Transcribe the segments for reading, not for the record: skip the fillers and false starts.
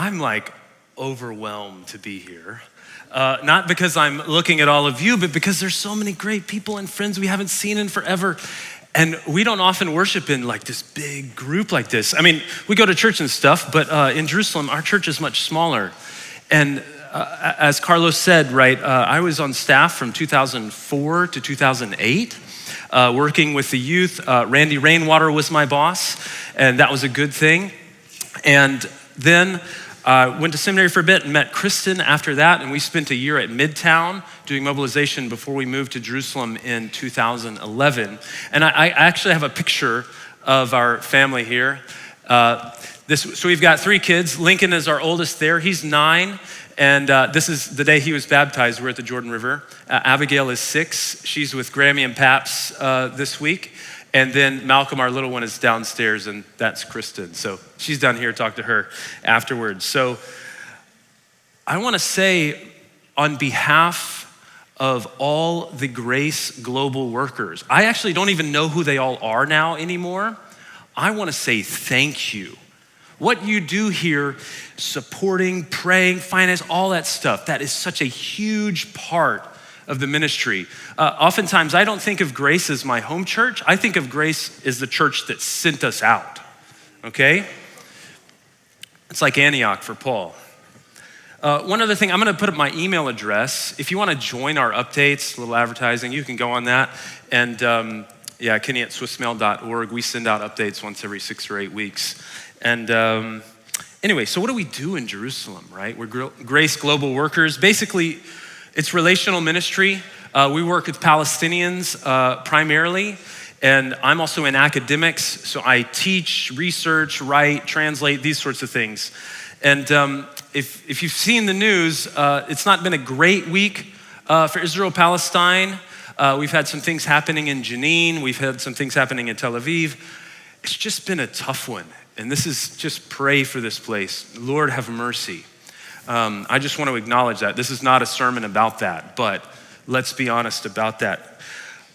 I'm like overwhelmed to be here. Not because I'm looking at all of you, but because there's so many great people and friends we haven't seen in forever. And we don't often worship in like this big group like this. I mean, we go to church and stuff, but in Jerusalem, our church is much smaller. And as Carlos said, right, I was on staff from 2004 to 2008, working with the youth. Randy Rainwater was my boss, and that was a good thing. And then went to seminary for a bit and met Kristen after that, and we spent a year at Midtown doing mobilization before we moved to Jerusalem in 2011. And I actually have a picture of our family here. So we've got 3 kids. Lincoln is our oldest there. He's 9, and this is the day he was baptized. We're at the Jordan River. Abigail is 6. She's with Grammy and Paps this week. And then Malcolm, our little one, is downstairs, and that's Kristen. So she's down here, talk to her afterwards. So I wanna say on behalf of all the Grace Global workers, I actually don't even know who they all are now anymore. I wanna say thank you. What you do here, supporting, praying, finance, all that stuff, that is such a huge part of the ministry. Oftentimes, I don't think of Grace as my home church. I think of Grace as the church that sent us out, okay? It's like Antioch for Paul. One other thing, I'm gonna put up my email address. If you wanna join our updates, a little advertising, you can go on that. And Kenny at swissmail.org. We send out updates once every 6 or 8 weeks. And anyway, so what do we do in Jerusalem, right? We're Grace Global Workers. Basically, it's relational ministry. We work with Palestinians primarily, and I'm also in academics, so I teach, research, write, translate, these sorts of things. And if you've seen the news, it's not been a great week for Israel-Palestine. We've had some things happening in Jenin. We've had some things happening in Tel Aviv. It's just been a tough one, and this is just pray for this place. Lord, have mercy. I just want to acknowledge that. This is not a sermon about that, but let's be honest about that.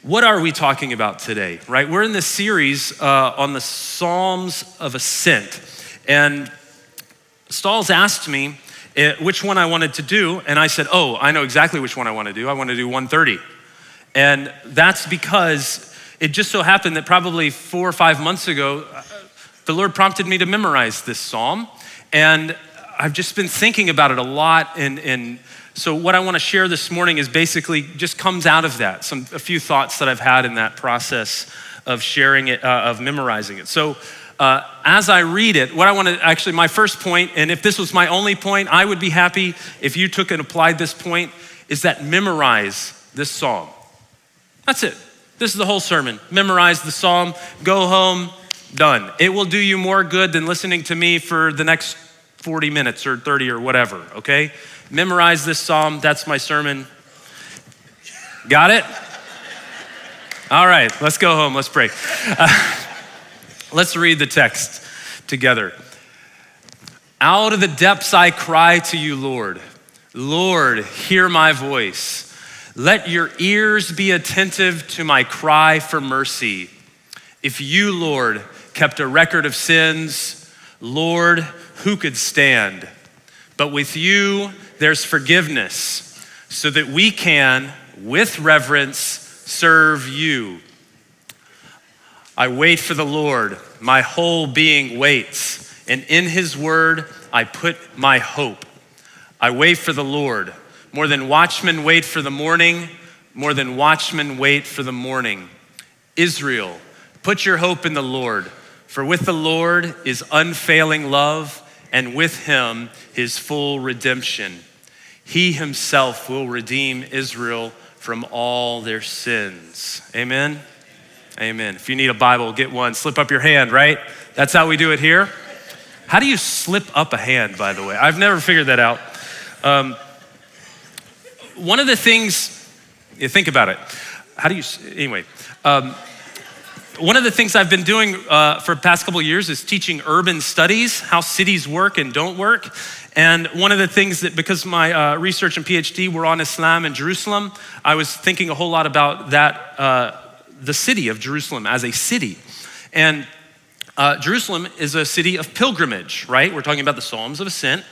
What are we talking about today, right? We're in this series on the Psalms of Ascent. And Stalls asked me which one I wanted to do, and I said, oh, I know exactly which one I want to do. I want to do 130. And that's because it just so happened that probably 4 or 5 months ago, the Lord prompted me to memorize this psalm. And I've just been thinking about it a lot, and so what I want to share this morning is basically just comes out of that, a few thoughts that I've had in that process of sharing it, of memorizing it. So as I read it, what I want to, actually my first point, and if this was my only point, I would be happy if you took and applied this point, is that memorize this psalm. That's it. This is the whole sermon. Memorize the psalm, go home, done. It will do you more good than listening to me for the next 40 minutes or 30 or whatever, okay? Memorize this psalm, that's my sermon. Got it? All right, let's go home, let's pray. Let's read the text together. Out of the depths I cry to you, Lord. Lord, hear my voice. Let your ears be attentive to my cry for mercy. If you, Lord, kept a record of sins, Lord, who could stand? But with you, there's forgiveness, so that we can, with reverence, serve you. I wait for the Lord, my whole being waits, and in his word, I put my hope. I wait for the Lord, more than watchmen wait for the morning, more than watchmen wait for the morning. Israel, put your hope in the Lord, for with the Lord is unfailing love, and with him his full redemption. He himself will redeem Israel from all their sins. Amen? Amen. If you need a Bible, get one. Slip up your hand, right? That's how we do it here. How do you slip up a hand, by the way? I've never figured that out. One of the things, think about it. One of the things I've been doing for the past couple of years is teaching urban studies, how cities work and don't work. And one of the things that, because my research and PhD were on Islam and Jerusalem, I was thinking a whole lot about that, the city of Jerusalem as a city. And Jerusalem is a city of pilgrimage, right? We're talking about the Psalms of Ascent,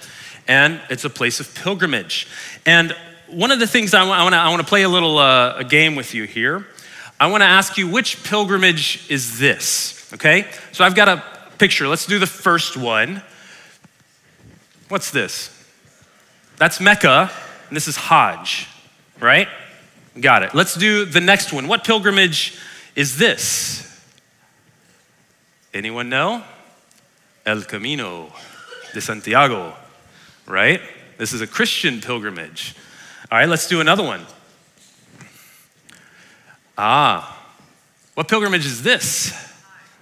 and it's a place of pilgrimage. And one of the things I want to play a little a game with you here. I want to ask you, which pilgrimage is this? Okay, so I've got a picture. Let's do the first one. What's this? That's Mecca, and this is Hajj, right? Got it. Let's do the next one. What pilgrimage is this? Anyone know? El Camino de Santiago, right? This is a Christian pilgrimage. All right, let's do another one. What pilgrimage is this?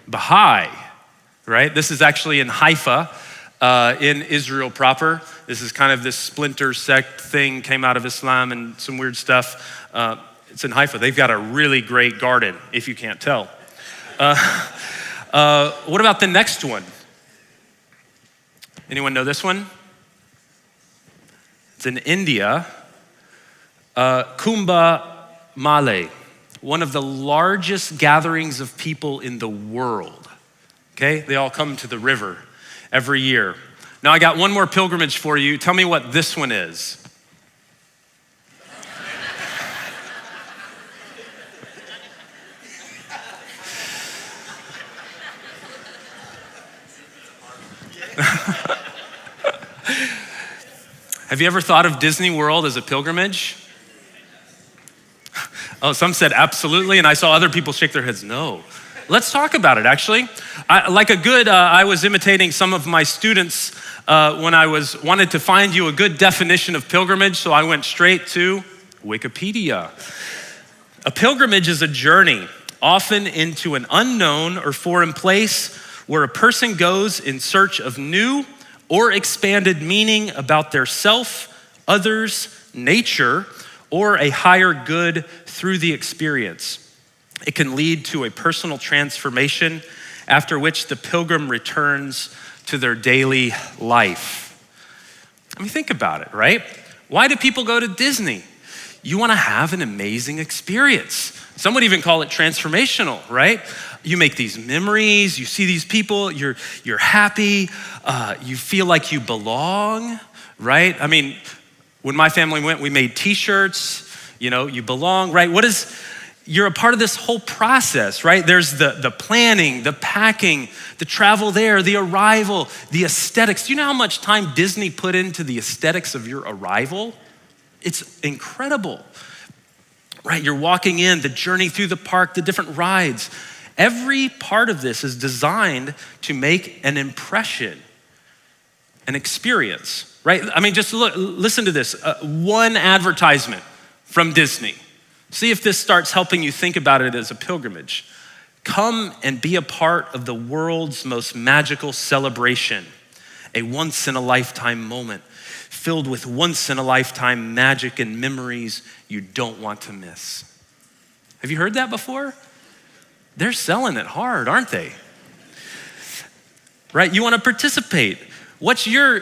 Baha'i, right? This is actually in Haifa, in Israel proper. This is kind of this splinter sect thing, came out of Islam and some weird stuff. It's in Haifa. They've got a really great garden, if you can't tell. What about the next one? Anyone know this one? It's in India. Kumbh Mela, one of the largest gatherings of people in the world. Okay, they all come to the river every year. Now I got one more pilgrimage for you. Tell me what this one is. Have you ever thought of Disney World as a pilgrimage? Oh, some said absolutely, and I saw other people shake their heads no. Let's talk about it, actually. I was imitating some of my students when I wanted to find you a good definition of pilgrimage, so I went straight to Wikipedia. A pilgrimage is a journey, often into an unknown or foreign place, where a person goes in search of new or expanded meaning about their self, others, nature, or a higher good through the experience. It can lead to a personal transformation, after which the pilgrim returns to their daily life. I mean, think about it, right? Why do people go to Disney? You want to have an amazing experience. Some would even call it transformational, right? You make these memories, you see these people, you're happy, you feel like you belong, right? I mean, when my family went, we made t-shirts, you belong, right? You're a part of this whole process, right? There's the planning, the packing, the travel there, the arrival, the aesthetics. Do you know how much time Disney put into the aesthetics of your arrival? It's incredible, right? You're walking in, the journey through the park, the different rides. Every part of this is designed to make an impression, an experience, right? I mean, just listen to this. One advertisement from Disney. See if this starts helping you think about it as a pilgrimage. Come and be a part of the world's most magical celebration, a once-in-a-lifetime moment filled with once-in-a-lifetime magic and memories you don't want to miss. Have you heard that before? They're selling it hard, aren't they? Right? You want to participate. What's your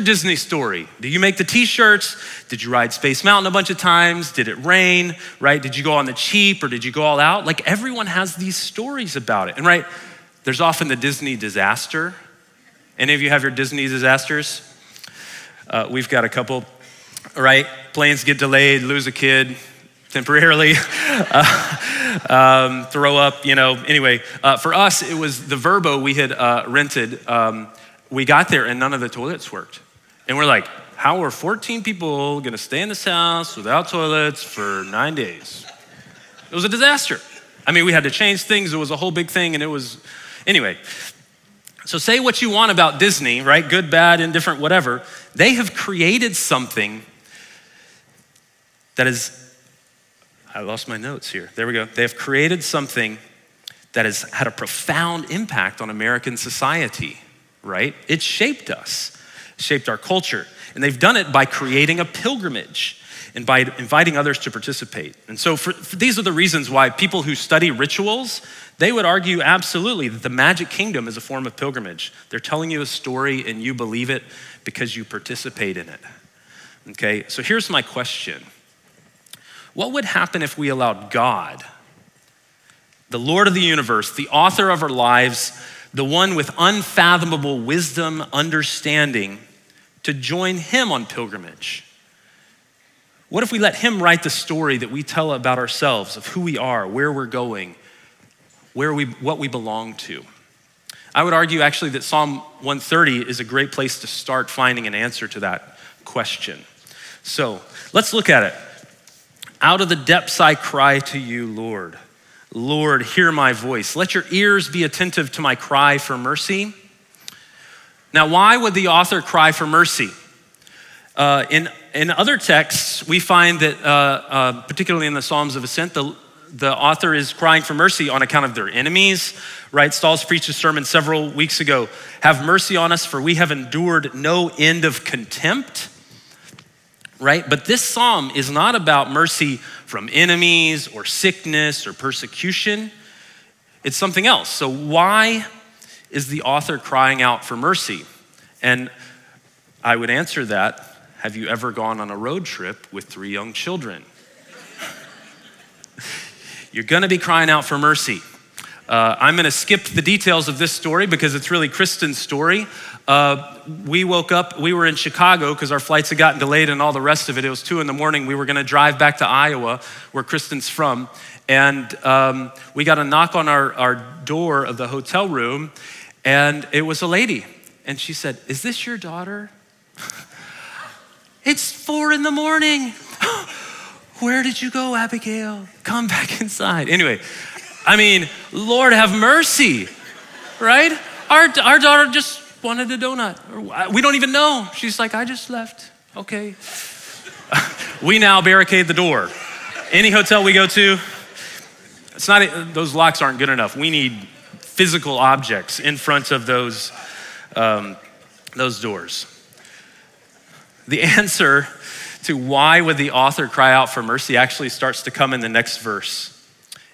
Disney story? Do you make the t-shirts? Did you ride Space Mountain a bunch of times? Did it rain? Right? Did you go on the cheap or did you go all out? Like everyone has these stories about it. And right, there's often the Disney disaster. Any of you have your Disney disasters? We've got a couple, right? Planes get delayed, lose a kid temporarily, throw up, Anyway, for us, it was the Verbo we had rented. We got there and none of the toilets worked. And we're like, how are 14 people gonna stay in this house without toilets for 9 days? It was a disaster. I mean, we had to change things. It was a whole big thing anyway. So say what you want about Disney, right? Good, bad, indifferent, whatever. They have created something that is, I lost my notes here. There we go. They have created something that has had a profound impact on American society, right? It shaped us, shaped our culture. And they've done it by creating a pilgrimage and by inviting others to participate. And so these are the reasons why people who study rituals, they would argue absolutely that the Magic Kingdom is a form of pilgrimage. They're telling you a story and you believe it because you participate in it. Okay, so here's my question. What would happen if we allowed God, the Lord of the universe, the author of our lives, the one with unfathomable wisdom, understanding, to join him on pilgrimage? What if we let him write the story that we tell about ourselves, of who we are, where we're going, what we belong to? I would argue actually that Psalm 130 is a great place to start finding an answer to that question. So let's look at it. Out of the depths I cry to you, Lord. Lord, hear my voice. Let your ears be attentive to my cry for mercy. Now, why would the author cry for mercy? In other texts, we find that, particularly in the Psalms of Ascent, the author is crying for mercy on account of their enemies, right? Stahls preached a sermon several weeks ago. Have mercy on us, for we have endured no end of contempt, right? But this psalm is not about mercy from enemies or sickness or persecution. It's something else. So why is the author crying out for mercy? And I would answer that, have you ever gone on a road trip with 3 young children? You're gonna be crying out for mercy. I'm gonna skip the details of this story because it's really Kristen's story. We woke up, we were in Chicago because our flights had gotten delayed and all the rest of it. It was 2 a.m. We were gonna drive back to Iowa, where Kristen's from. And we got a knock on our door of the hotel room, and it was a lady. And she said, "Is this your daughter?" It's 4 a.m. Where did you go, Abigail? Come back inside. Anyway, I mean, Lord have mercy, right? Our daughter just wanted a donut. We don't even know. She's like, I just left. Okay. We now barricade the door. Any hotel we go to, it's not, those locks aren't good enough. We need physical objects in front of those doors. The answer to why would the author cry out for mercy actually starts to come in the next verse.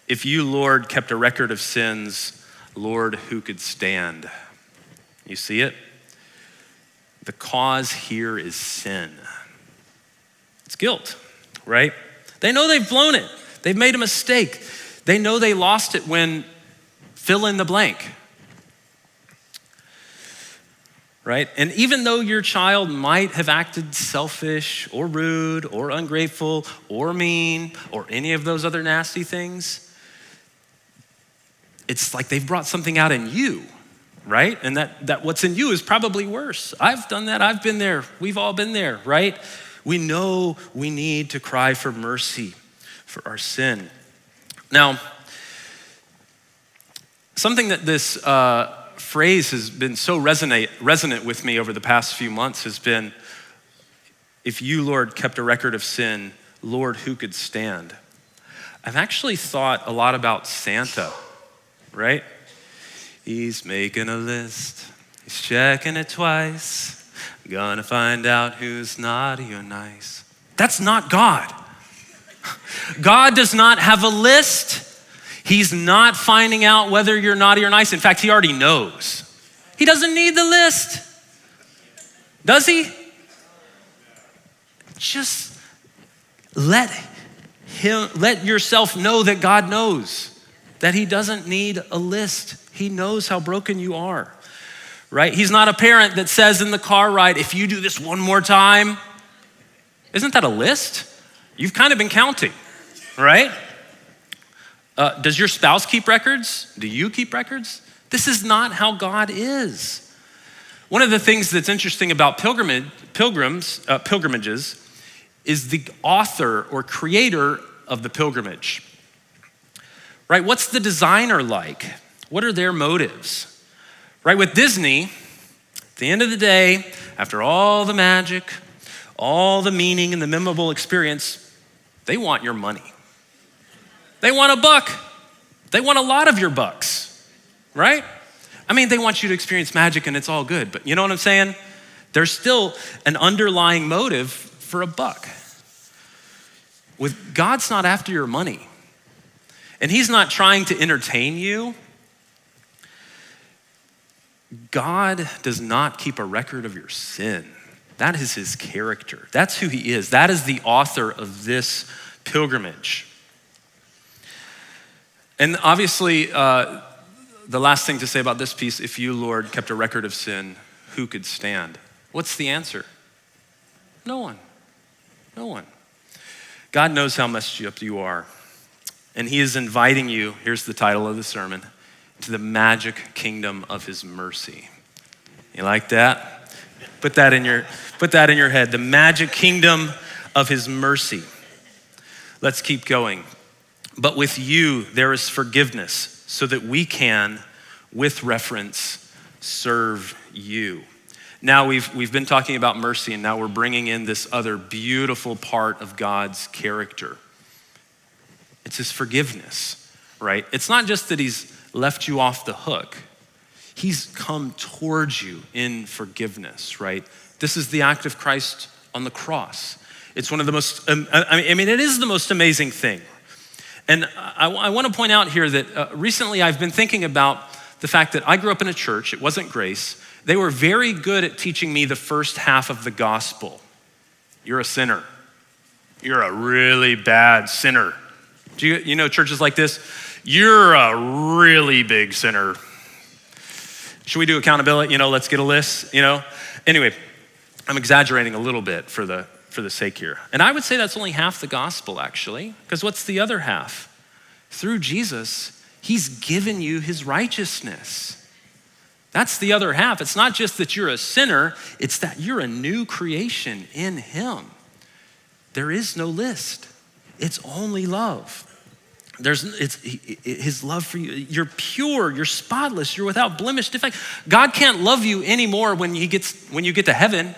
If you, Lord, kept a record of sins, Lord, who could stand? You see it? The cause here is sin. It's guilt, right? They know they've blown it. They've made a mistake. They know they lost it when fill in the blank. Right? And even though your child might have acted selfish or rude or ungrateful or mean or any of those other nasty things, it's like they've brought something out in you, right? And that what's in you is probably worse. I've done that. I've been there. We've all been there, right? We know we need to cry for mercy for our sin. Now, something that this phrase has been so resonant with me over the past few months has been, if you, Lord, kept a record of sin, Lord, who could stand? I've actually thought a lot about Santa, right? He's making a list, he's checking it twice, gonna find out who's naughty or nice. That's not God. God does not have a list. He's not finding out whether you're naughty or nice. In fact, he already knows. He doesn't need the list. Does he? Just let yourself know that God knows, that he doesn't need a list. He knows how broken you are, right? He's not a parent that says in the car ride, if you do this one more time, isn't that a list? You've kind of been counting, right? Does your spouse keep records? Do you keep records? This is not how God is. One of the things that's interesting about pilgrimages is the author or creator of the pilgrimage, right? What's the designer like? What are their motives, right? With Disney, at the end of the day, after all the magic, all the meaning and the memorable experience, they want your money. They want $1. They want a lot of your bucks, right? I mean, they want you to experience magic and it's all good, but you know what I'm saying? There's still an underlying motive for $1. With God's not after your money, and he's not trying to entertain you. God does not keep a record of your sin. That is his character. That's who he is. That is the author of this pilgrimage. And obviously, the last thing to say about this piece, if you, Lord, kept a record of sin, who could stand? What's the answer? No one. No one. God knows how messed up you are. And he is inviting you, here's the title of the sermon, to the magic kingdom of his mercy. You like that? Put that in your head. The magic kingdom of his mercy. Let's keep going. But with you, there is forgiveness so that we can, with reference, serve you. Now we've been talking about mercy, and now we're bringing in this other beautiful part of God's character. It's his forgiveness, right? It's not just that he's left you off the hook. He's come towards you in forgiveness, right? This is the act of Christ on the cross. It's one of the most, it is the most amazing thing. And I want to point out here that recently I've been thinking about the fact that I grew up in a church, it wasn't Grace. They were very good at teaching me the first half of the gospel. You're a sinner. You're a really bad sinner. Do you know churches like this? You're a really big sinner. Should we do accountability? Let's get a list, Anyway, I'm exaggerating a little bit for the sake here. And I would say that's only half the gospel, actually, because what's the other half? Through Jesus, he's given you his righteousness. That's the other half. It's not just that you're a sinner, it's that you're a new creation in him. There is no list. It's only love. It's his love for you. You're pure, you're spotless, you're without blemish, defect. God can't love you anymore when you get to heaven.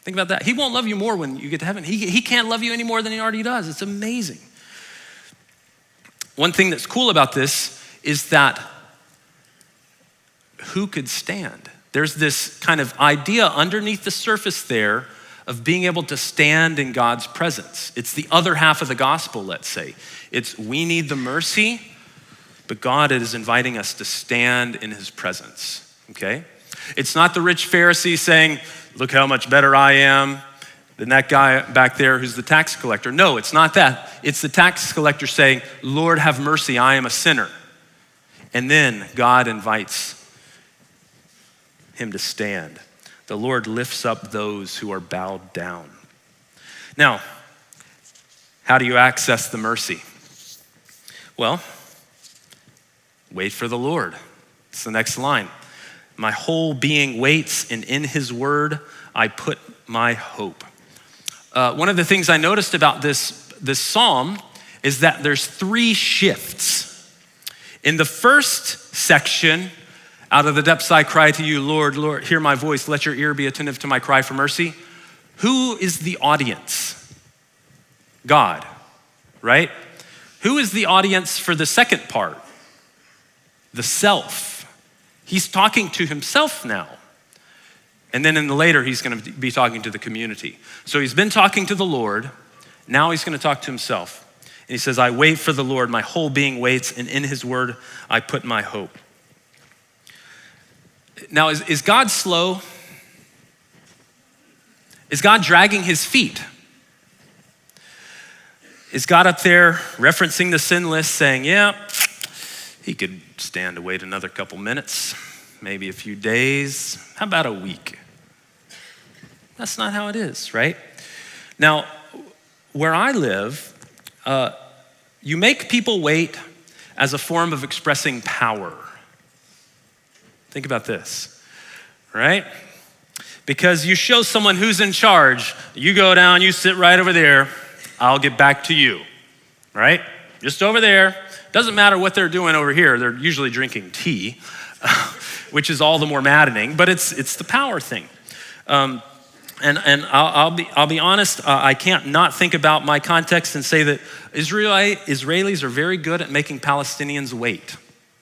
Think about that. He won't love you more when you get to heaven. He can't love you any more than he already does. It's amazing. One thing that's cool about this is that who could stand? There's this kind of idea underneath the surface there of being able to stand in God's presence. It's the other half of the gospel, let's say. It's we need the mercy, but God is inviting us to stand in his presence, okay? It's not the rich Pharisee saying, look how much better I am than that guy back there who's the tax collector. No, it's not that. It's the tax collector saying, Lord, have mercy, I am a sinner. And then God invites him to stand. The Lord lifts up those who are bowed down. Now, how do you access the mercy? Well, wait for the Lord. It's the next line. My whole being waits, and in his word, I put my hope. One of the things I noticed about this psalm is that there's 3 shifts. In the first section, out of the depths I cry to you, Lord, Lord, hear my voice. Let your ear be attentive to my cry for mercy. Who is the audience? God, right? Who is the audience for the second part? The self. He's talking to himself now. And then in the later, he's going to be talking to the community. So he's been talking to the Lord. Now he's going to talk to himself. And he says, I wait for the Lord. My whole being waits, and in his word, I put my hope. Now, is God slow? Is God dragging his feet? Is God up there referencing the sin list saying, yeah, he could stand to wait another couple minutes, maybe a few days, how about a week? That's not how it is, right? Now, where I live, you make people wait as a form of expressing power. Think about this, right? Because you show someone who's in charge, you go down, you sit right over there, I'll get back to you, right? Just over there. Doesn't matter what they're doing over here. They're usually drinking tea, which is all the more maddening, but it's the power thing. And I'll be honest, I can't not think about my context and say that Israelis are very good at making Palestinians wait.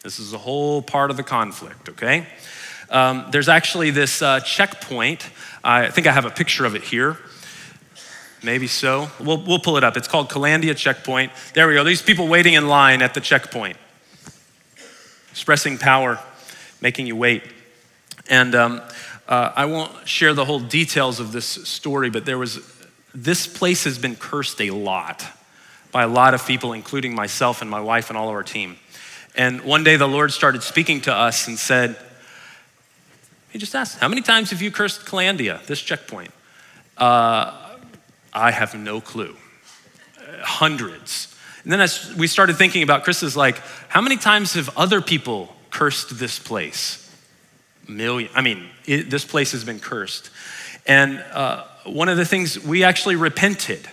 This is a whole part of the conflict, okay? There's actually this checkpoint. I think I have a picture of it here. Maybe so. We'll pull it up. It's called Calandia Checkpoint. There we go. These people waiting in line at the checkpoint. Expressing power, making you wait. And I won't share the whole details of this story, but this place has been cursed a lot by a lot of people, including myself and my wife and all of our team. And one day the Lord started speaking to us and said, he just asked, how many times have you cursed Calandia, this checkpoint? I have no clue. Hundreds. And then as we started thinking about Chris's, like, how many times have other people cursed this place? Million. I mean, this place has been cursed. And one of the things, we actually repented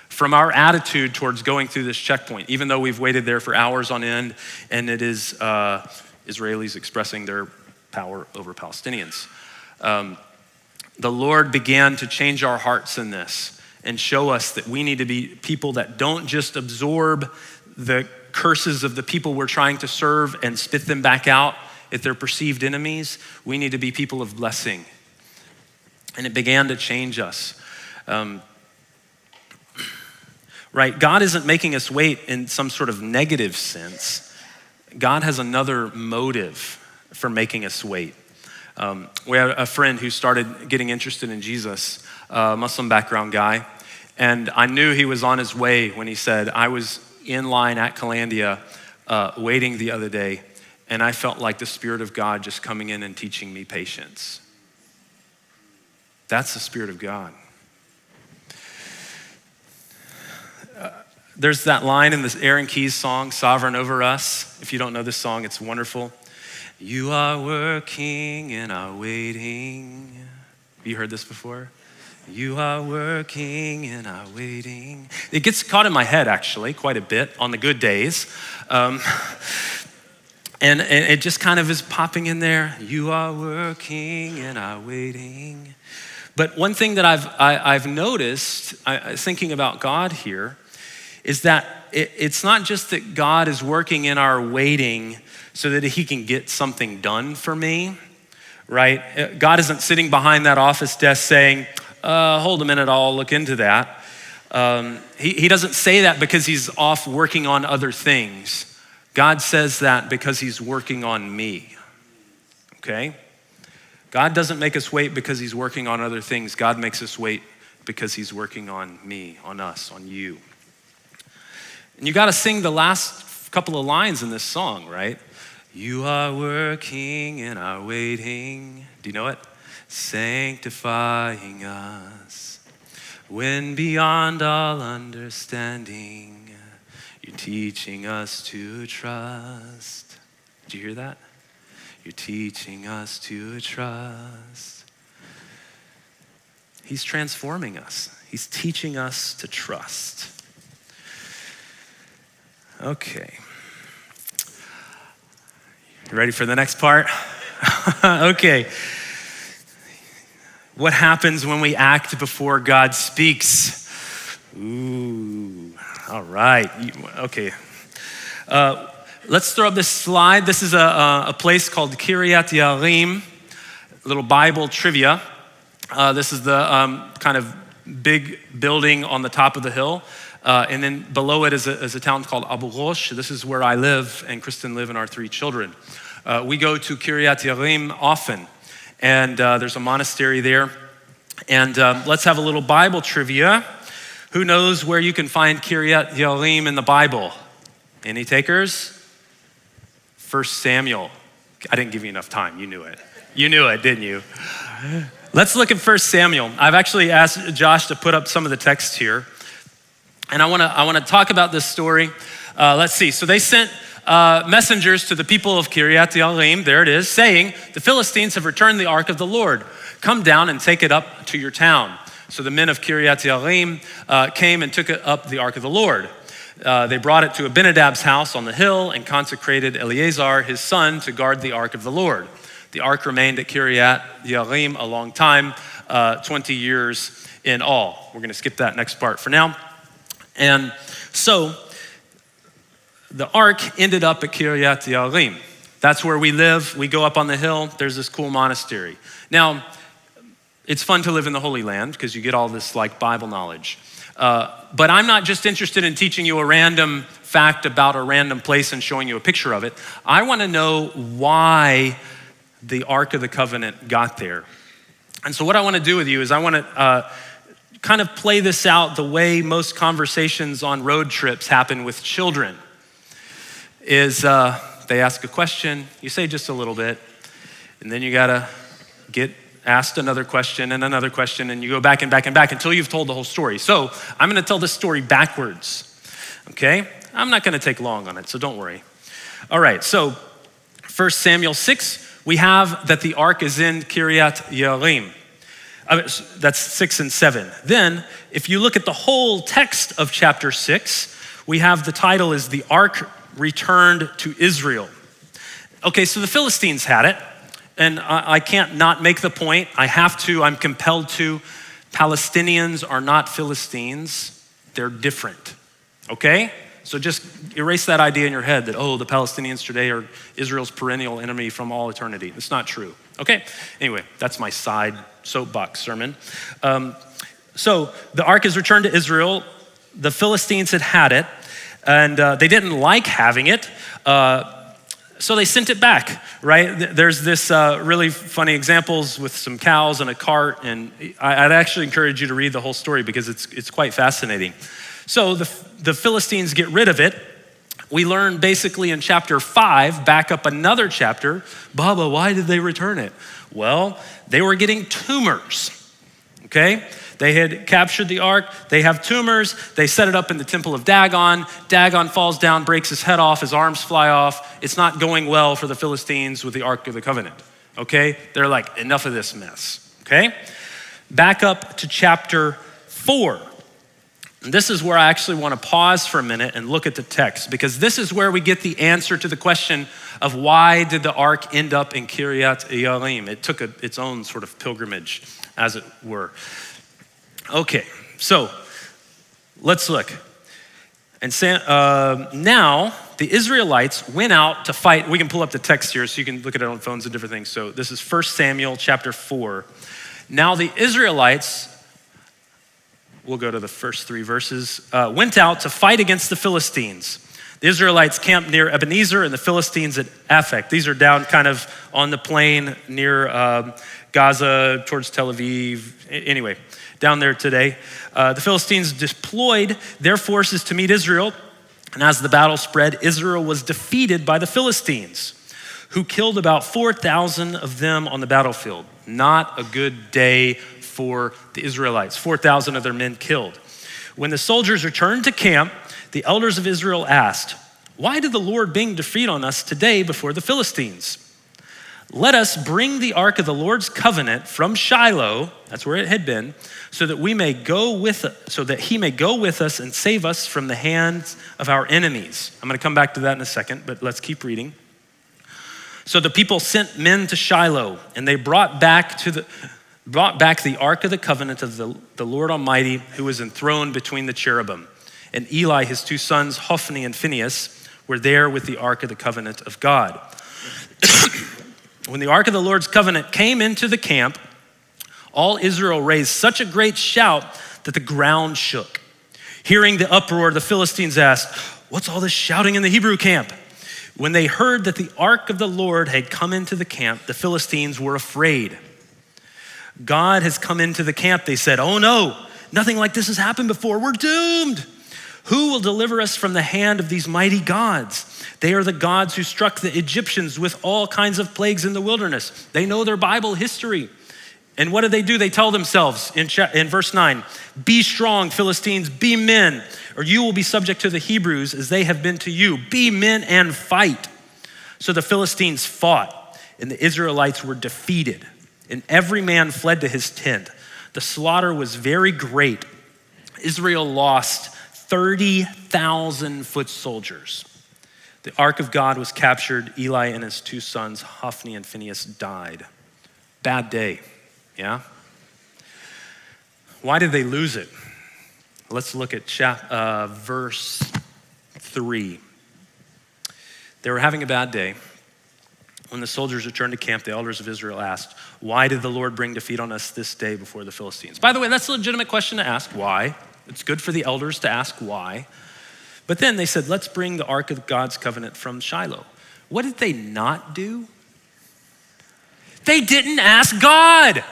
from our attitude towards going through this checkpoint, even though we've waited there for hours on end, and it is Israelis expressing their power over Palestinians. The Lord began to change our hearts in this and show us that we need to be people that don't just absorb the curses of the people we're trying to serve and spit them back out if they're perceived enemies. We need to be people of blessing. And it began to change us. Right, God isn't making us wait in some sort of negative sense. God has another motive for making us wait. We had a friend who started getting interested in Jesus, a Muslim background guy, and I knew he was on his way when he said, I was in line at Calandia waiting the other day, and I felt like the Spirit of God just coming in and teaching me patience. That's the Spirit of God. There's that line in this Aaron Keyes song, Sovereign Over Us. If you don't know this song, it's wonderful. You are working in our waiting. Have you heard this before? You are working in our waiting. It gets caught in my head, actually, quite a bit on the good days. And it just kind of is popping in there. You are working in our waiting. But one thing that I've noticed, thinking about God here, is that it's not just that God is working in our waiting so that he can get something done for me, right? God isn't sitting behind that office desk saying, hold a minute, I'll look into that. He doesn't say that because he's off working on other things. God says that because he's working on me, okay? God doesn't make us wait because he's working on other things. God makes us wait because he's working on me, on us, on you. And you got to sing the last couple of lines in this song, right? You are working in our waiting. Do you know it? Sanctifying us. When beyond all understanding, you're teaching us to trust. Did you hear that? You're teaching us to trust. He's transforming us. He's teaching us to trust. Okay. You ready for the next part? Okay. What happens when we act before God speaks? Ooh, all right. Okay. Let's throw up this slide. This is a place called Kiryat Yarim, a little Bible trivia. This is the kind of big building on the top of the hill. And then below it is a town called Abu Ghosh. This is where I live and Kristen live and our 3 children. We go to Kiryat Yarim often, and there's a monastery there. And let's have a little Bible trivia. Who knows where you can find Kiryat Yarim in the Bible? Any takers? 1 Samuel. I didn't give you enough time. You knew it. You knew it, didn't you? Let's look at 1 Samuel. I've actually asked Josh to put up some of the text here. And I want to talk about this story. Let's see. So they sent messengers to the people of Kiryat Yarim, there it is, saying, the Philistines have returned the ark of the Lord. Come down and take it up to your town. So the men of Kiryat Yarim came and took up the ark of the Lord. They brought it to Abinadab's house on the hill and consecrated Eleazar, his son, to guard the ark of the Lord. The ark remained at Kiryat Yarim a long time, 20 years in all. We're going to skip that next part for now. And so the ark ended up at Kiryat Yarim. That's where we live. We go up on the hill. There's this cool monastery. Now, it's fun to live in the Holy Land because you get all this like Bible knowledge. But I'm not just interested in teaching you a random fact about a random place and showing you a picture of it. I want to know why the Ark of the Covenant got there. And so what I want to do with you is I want to kind of play this out the way most conversations on road trips happen with children. Is They ask a question, you say just a little bit, and then you gotta get asked another question, and you go back and back and back until you've told the whole story. So I'm gonna tell this story backwards, okay? I'm not gonna take long on it, so don't worry. All right, so 1 Samuel 6, we have that the ark is in Kiryat Yearim. That's 6 and 7. Then, if you look at the whole text of chapter 6, we have the title is The Ark Returned to Israel. Okay, so the Philistines had it, and I can't not make the point. I have to, I'm compelled to. Palestinians are not Philistines, they're different, okay? So just erase that idea in your head that, the Palestinians today are Israel's perennial enemy from all eternity. It's not true, okay? Anyway, that's my side soapbox sermon. So the ark is returned to Israel. The Philistines had it, and they didn't like having it, so they sent it back, right? There's this really funny examples with some cows and a cart, and I'd actually encourage you to read the whole story because it's quite fascinating. So the Philistines get rid of it. We learn basically in chapter 5, back up another chapter, Baba, why did they return it? Well, they were getting tumors, okay? They had captured the ark, they have tumors, they set it up in the temple of Dagon. Dagon falls down, breaks his head off, his arms fly off. It's not going well for the Philistines with the Ark of the Covenant, okay? They're like, enough of this mess, okay? Back up to chapter 4. And this is where I actually want to pause for a minute and look at the text, because this is where we get the answer to the question of why did the ark end up in Kiryat Yearim? It took its own sort of pilgrimage, as it were. Okay, so let's look. And now the Israelites went out to fight. We can pull up the text here so you can look at it on phones and different things. So this is 1 Samuel chapter 4. Now the Israelites, we'll go to the first 3 verses, went out to fight against the Philistines. The Israelites camped near Ebenezer and the Philistines at Aphek. These are down kind of on the plain near Gaza towards Tel Aviv. Anyway, down there today. The Philistines deployed their forces to meet Israel. And as the battle spread, Israel was defeated by the Philistines, who killed about 4,000 of them on the battlefield. Not a good day for the Israelites. 4,000 of their men killed. When the soldiers returned to camp, the elders of Israel asked, "Why did the Lord bring defeat on us today before the Philistines? Let us bring the ark of the Lord's covenant from Shiloh," that's where it had been, so that he may go with us and save us from the hands of our enemies. I'm going to come back to that in a second, but let's keep reading. So the people sent men to Shiloh, and they brought back the ark of the covenant of the Lord Almighty, who was enthroned between the cherubim. And Eli, his 2 sons, Hophni and Phinehas, were there with the ark of the covenant of God. When the ark of the Lord's covenant came into the camp, all Israel raised such a great shout that the ground shook. Hearing the uproar, the Philistines asked, "What's all this shouting in the Hebrew camp?" When they heard that the ark of the Lord had come into the camp, the Philistines were afraid. "God has come into the camp," they said. "Oh no, nothing like this has happened before. We're doomed. Who will deliver us from the hand of these mighty gods? They are the gods who struck the Egyptians with all kinds of plagues in the wilderness." They know their Bible history. And what do? They tell themselves in verse 9, "Be strong, Philistines, be men, or you will be subject to the Hebrews as they have been to you. Be men and fight." So the Philistines fought, and the Israelites were defeated, and every man fled to his tent. The slaughter was very great. Israel lost 30,000 foot soldiers. The ark of God was captured. Eli and his 2 sons, Hophni and Phinehas, died. Bad day, yeah? Why did they lose it? Let's look at verse 3. They were having a bad day. When the soldiers returned to camp, the elders of Israel asked, "Why did the Lord bring defeat on us this day before the Philistines?" By the way, that's a legitimate question to ask. Why? It's good for the elders to ask why. But then they said, "Let's bring the ark of God's covenant from Shiloh." What did they not do? They didn't ask God.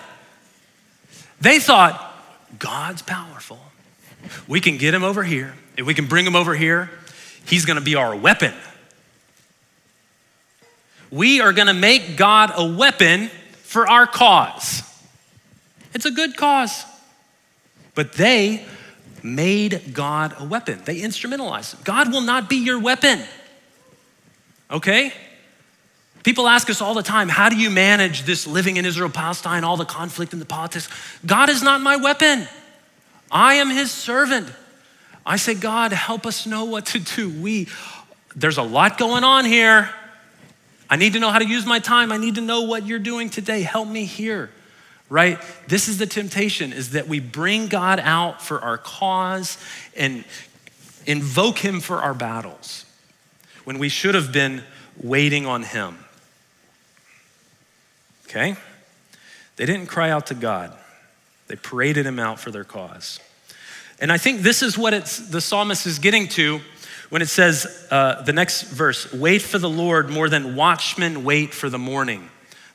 They thought, God's powerful. We can get him over here. If we can bring him over here, he's going to be our weapon. We are gonna make God a weapon for our cause. It's a good cause. But they made God a weapon. They instrumentalized it. God will not be your weapon, okay? People ask us all the time, how do you manage this living in Israel, Palestine, all the conflict and the politics? God is not my weapon. I am his servant. I say, God, help us know what to do. There's a lot going on here. I need to know how to use my time. I need to know what you're doing today. Help me here, right? This is the temptation, is that we bring God out for our cause and invoke him for our battles when we should have been waiting on him. Okay? They didn't cry out to God. They paraded him out for their cause. And I think this is what the psalmist is getting to when it says, the next verse, wait for the Lord more than watchmen wait for the morning.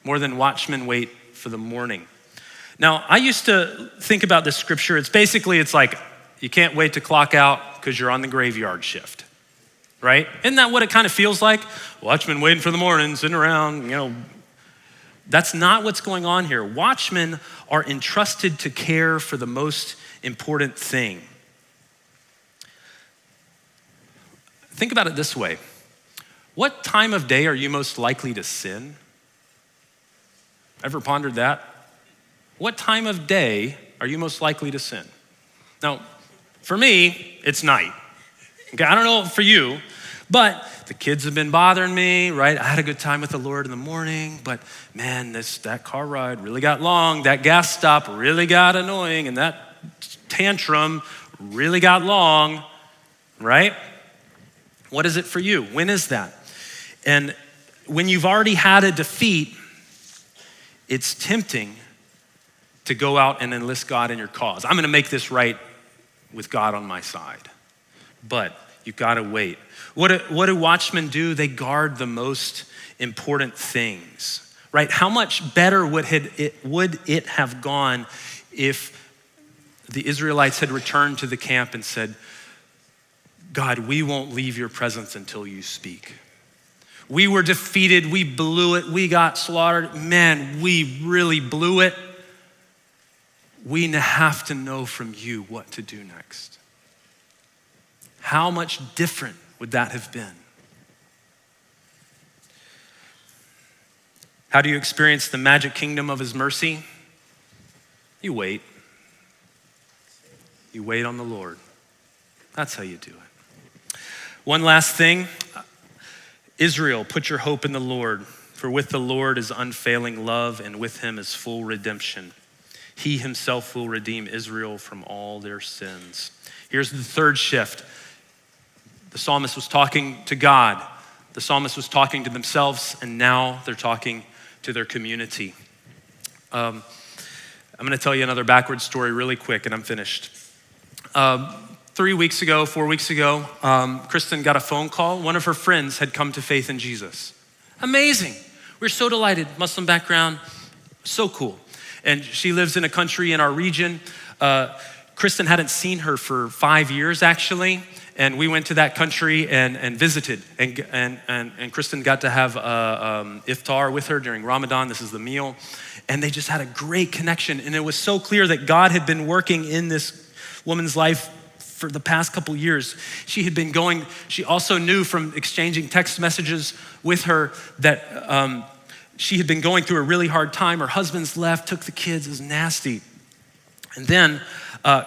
More than watchmen wait for the morning. Now, I used to think about this scripture. It's like, you can't wait to clock out because you're on the graveyard shift, right? Isn't that what it kind of feels like? Watchmen waiting for the morning, sitting around, That's not what's going on here. Watchmen are entrusted to care for the most important thing. Think about it this way. What time of day are you most likely to sin? Ever pondered that? What time of day are you most likely to sin? Now, for me, it's night. Okay, I don't know for you, but the kids have been bothering me, right? I had a good time with the Lord in the morning, but man, that car ride really got long. That gas stop really got annoying, and that tantrum really got long, right? What is it for you? When is that? And when you've already had a defeat, it's tempting to go out and enlist God in your cause. I'm gonna make this right with God on my side. But you've gotta wait. What do watchmen do? They guard the most important things, right? How much better would it have gone if the Israelites had returned to the camp and said, God, we won't leave your presence until you speak. We were defeated, we blew it, we got slaughtered. Man, we really blew it. We have to know from you what to do next. How much different would that have been? How do you experience the magic kingdom of his mercy? You wait. You wait on the Lord. That's how you do it. One last thing. Israel, put your hope in the Lord, for with the Lord is unfailing love, and with him is full redemption. He himself will redeem Israel from all their sins. Here's the third shift. The psalmist was talking to God. The psalmist was talking to themselves, and now they're talking to their community. I'm gonna tell you another backwards story really quick, and I'm finished. 4 weeks ago, Kristen got a phone call. One of her friends had come to faith in Jesus. Amazing. We're so delighted. Muslim background, so cool. And she lives in a country in our region. Kristen hadn't seen her for 5 years, actually. And we went to that country and visited. And Kristen got to have iftar with her during Ramadan. This is the meal. And they just had a great connection. And it was so clear that God had been working in this woman's life for the past couple years. She also knew from exchanging text messages with her that she had been going through a really hard time. Her husband's left, took the kids, it was nasty. And then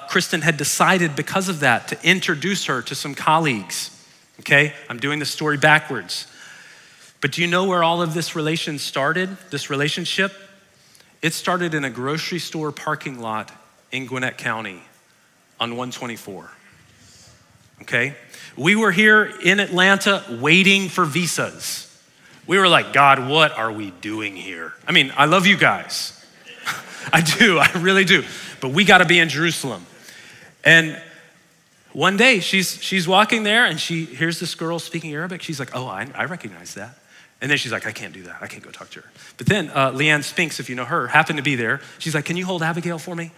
Kristen had decided because of that to introduce her to some colleagues, okay? I'm doing the story backwards. But do you know where all of this this relationship? It started in a grocery store parking lot in Gwinnett County on 124, okay? We were here in Atlanta waiting for visas. We were like, God, what are we doing here? I mean, I love you guys. I do, I really do. But we gotta be in Jerusalem. And one day she's walking there and she hears this girl speaking Arabic. She's like, oh, I recognize that. And then she's like, I can't do that. I can't go talk to her. But then Leanne Spinks, if you know her, happened to be there. She's like, can you hold Abigail for me?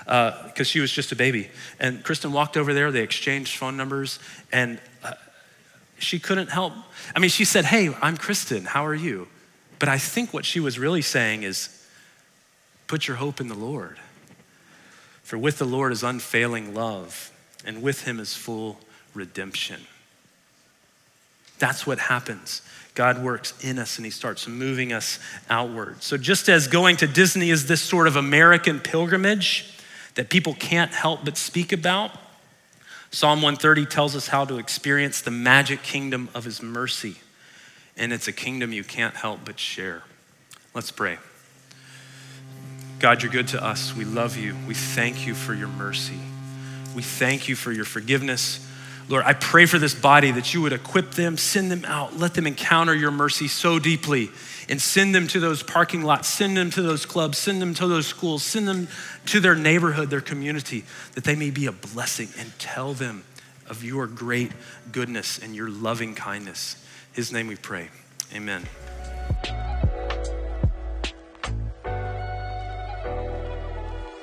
Because she was just a baby. And Kristen walked over there, they exchanged phone numbers, and she couldn't help. I mean, she said, hey, I'm Kristen, how are you? But I think what she was really saying is, put your hope in the Lord. For with the Lord is unfailing love, and with him is full redemption. That's what happens. God works in us and he starts moving us outward. So just as going to Disney is this sort of American pilgrimage that people can't help but speak about, Psalm 130 tells us how to experience the magic kingdom of his mercy. And it's a kingdom you can't help but share. Let's pray. God, you're good to us. We love you. We thank you for your mercy. We thank you for your forgiveness. Lord, I pray for this body that you would equip them, send them out, let them encounter your mercy so deeply, and send them to those parking lots, send them to those clubs, send them to those schools, send them to their neighborhood, their community, that they may be a blessing, and tell them of your great goodness and your loving kindness. In his name we pray, amen.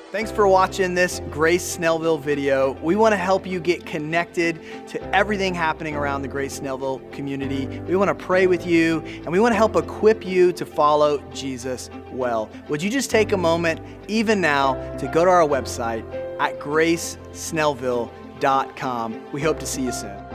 Thanks for watching this Grace Snellville video. We want to help you get connected to everything happening around the Grace Snellville community. We want to pray with you, and we want to help equip you to follow Jesus well. Would you just take a moment, even now, to go to our website at gracesnellville.com. We hope to see you soon.